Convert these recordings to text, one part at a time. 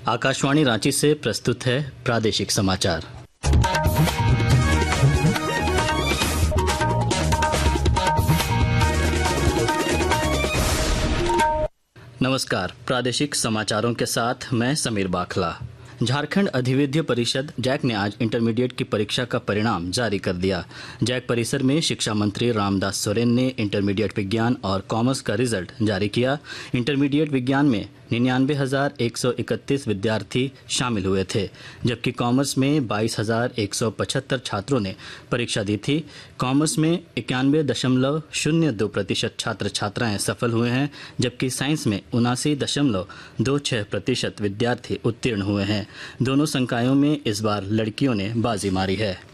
आकाशवाणी रांची से प्रस्तुत है प्रादेशिक समाचार। नमस्कार, प्रादेशिक समाचारों के साथ मैं समीर बाखला। झारखंड अधिविद्य परिषद जैक ने आज इंटरमीडिएट की परीक्षा का परिणाम जारी कर दिया। जैक परिसर में शिक्षा मंत्री रामदास सोरेन ने इंटरमीडिएट विज्ञान और कॉमर्स का रिजल्ट जारी किया। इंटरमीडिएट विज्ञान में 99,131 विद्यार्थी शामिल हुए थे, जबकि कॉमर्स में 22,175 छात्रों ने परीक्षा दी थी। कॉमर्स में 91.02% छात्र छात्राएं सफल हुए हैं, जबकि साइंस में 79.26% विद्यार्थी उत्तीर्ण हुए हैं। दोनों संकायों में इस बार लड़कियों ने बाजी मारी है।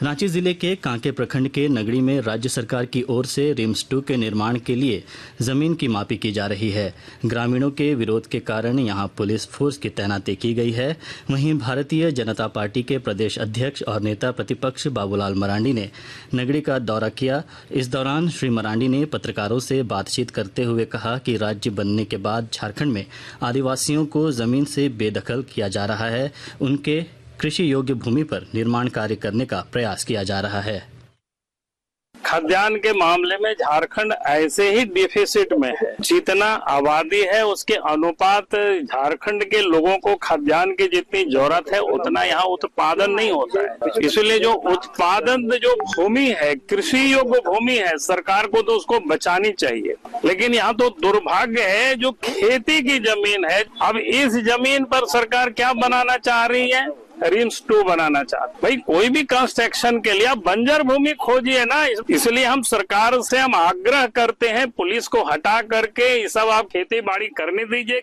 रांची जिले के कांके प्रखंड के नगड़ी में राज्य सरकार की ओर से रिम्स 2 के निर्माण के लिए जमीन की मापी की जा रही है। ग्रामीणों के विरोध के कारण यहां पुलिस फोर्स की तैनाती की गई है। वहीं भारतीय जनता पार्टी के प्रदेश अध्यक्ष और नेता प्रतिपक्ष बाबूलाल मरांडी ने नगड़ी का दौरा किया। इस दौरान श्री मरांडी ने पत्रकारों से बातचीत करते हुए कहा कि राज्य बनने के बाद झारखंड में आदिवासियों को जमीन से बेदखल किया जा रहा है। उनके कृषि योग्य भूमि पर निर्माण कार्य करने का प्रयास किया जा रहा है। खाद्यान्न के मामले में झारखंड ऐसे ही डिफिसिट में है। जितना आबादी है उसके अनुपात झारखंड के लोगों को खाद्यान्न की जितनी जरूरत है उतना यहाँ उत्पादन नहीं होता है। इसलिए जो उत्पादन जो भूमि है, कृषि योग्य भूमि है, सरकार को तो उसको बचानी चाहिए। लेकिन यहाँ तो दुर्भाग्य है जो खेती की जमीन है। अब इस जमीन पर सरकार क्या बनाना चाह रही है? रिम्स 2 बनाना चाहते। भाई कोई भी कंस्ट्रक्शन के लिए आप बंजर भूमि खोजिए ना। इसलिए हम सरकार से आग्रह करते हैं, पुलिस को हटा करके ये सब आप खेती बाड़ी करने दीजिए।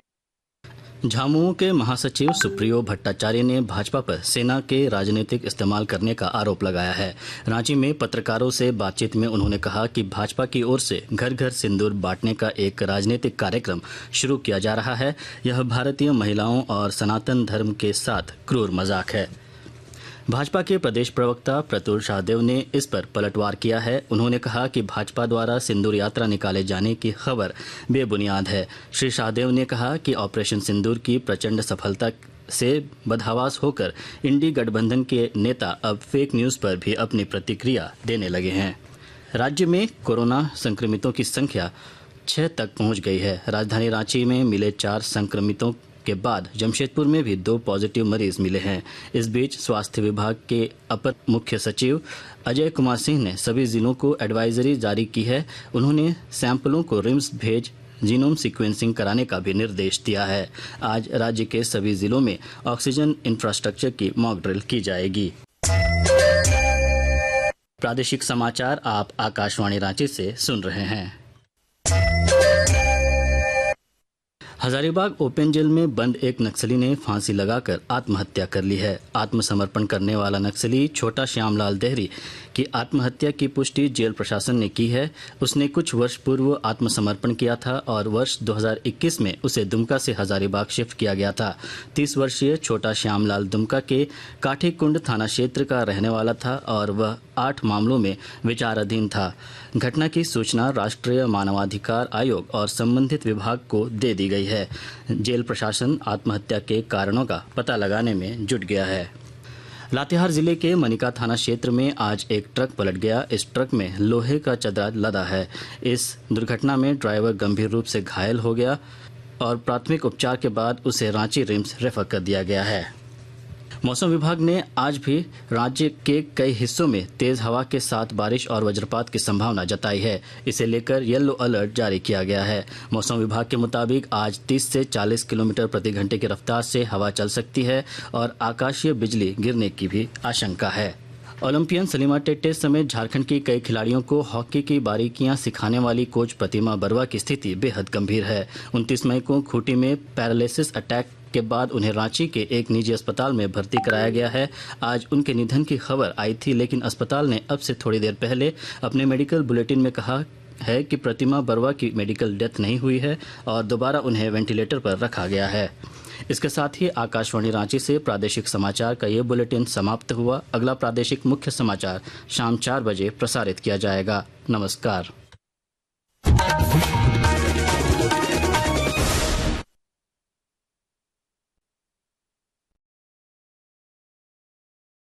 झामुमो के महासचिव सुप्रियो भट्टाचार्य ने भाजपा पर सेना के राजनीतिक इस्तेमाल करने का आरोप लगाया है। रांची में पत्रकारों से बातचीत में उन्होंने कहा कि भाजपा की ओर से घर घर सिंदूर बांटने का एक राजनीतिक कार्यक्रम शुरू किया जा रहा है। यह भारतीय महिलाओं और सनातन धर्म के साथ क्रूर मजाक है। भाजपा के प्रदेश प्रवक्ता प्रतुल शाहदेव ने इस पर पलटवार किया है। उन्होंने कहा कि भाजपा द्वारा सिंदूर यात्रा निकाले जाने की खबर बेबुनियाद है। श्री शाहदेव ने कहा कि ऑपरेशन सिंदूर की प्रचंड सफलता से बदहवास होकर इंडी गठबंधन के नेता अब फेक न्यूज़ पर भी अपनी प्रतिक्रिया देने लगे हैं। राज्य में कोरोना संक्रमितों की संख्या 6 तक पहुंच गई है। राजधानी रांची में मिले 4 संक्रमितों के बाद जमशेदपुर में भी 2 पॉजिटिव मरीज मिले हैं। इस बीच स्वास्थ्य विभाग के अपर मुख्य सचिव अजय कुमार सिंह ने सभी जिलों को एडवाइजरी जारी की है। उन्होंने सैंपलों को रिम्स भेज जीनोम सीक्वेंसिंग कराने का भी निर्देश दिया है। आज राज्य के सभी जिलों में ऑक्सीजन इंफ्रास्ट्रक्चर की मॉक ड्रिल की जाएगी। प्रादेशिक समाचार आप आकाशवाणी रांची से सुन रहे हैं। हजारीबाग ओपन जेल में बंद एक नक्सली ने फांसी लगाकर आत्महत्या कर ली है। आत्मसमर्पण करने वाला नक्सली छोटा श्यामलाल देहरी की आत्महत्या की पुष्टि जेल प्रशासन ने की है। उसने कुछ वर्ष पूर्व आत्मसमर्पण किया था और वर्ष 2021 में उसे दुमका से हजारीबाग शिफ्ट किया गया था। 30 वर्षीय छोटा श्यामलाल दुमका के काठीकुंड थाना क्षेत्र का रहने वाला था और वह 8 मामलों में विचाराधीन था। घटना की सूचना राष्ट्रीय मानवाधिकार आयोग और संबंधित विभाग को दे दी गई है। जेल प्रशासन आत्महत्या के कारणों का पता लगाने में जुट गया है। लातेहार जिले के मनिका थाना क्षेत्र में आज एक ट्रक पलट गया। इस ट्रक में लोहे का चदरा लदा है। इस दुर्घटना में ड्राइवर गंभीर रूप से घायल हो गया और प्राथमिक उपचार के बाद उसे रांची रिम्स रेफर कर दिया गया है। मौसम विभाग ने आज भी राज्य के कई हिस्सों में तेज हवा के साथ बारिश और वज्रपात की संभावना जताई है। इसे लेकर येलो अलर्ट जारी किया गया है। मौसम विभाग के मुताबिक आज 30 से 40 किलोमीटर प्रति घंटे की रफ्तार से हवा चल सकती है और आकाशीय बिजली गिरने की भी आशंका है। ओलंपियन सलीमा टेटे समेत झारखंड की कई खिलाड़ियों को हॉकी की बारीकियां सिखाने वाली कोच प्रतिमा बरुआ की स्थिति बेहद गंभीर है। 29 मई को खूंटी में पैरालिसिस अटैक के बाद उन्हें रांची के एक निजी अस्पताल में भर्ती कराया गया है। आज उनके निधन की खबर आई थी, लेकिन अस्पताल ने अब से थोड़ी देर पहले अपने मेडिकल बुलेटिन में कहा है कि प्रतिमा बरुआ की मेडिकल डेथ नहीं हुई है और दोबारा उन्हें वेंटिलेटर पर रखा गया है। इसके साथ ही आकाशवाणी रांची से प्रादेशिक समाचार का ये बुलेटिन समाप्त हुआ। अगला प्रादेशिक मुख्य समाचार शाम 4 बजे प्रसारित किया जाएगा। नमस्कार।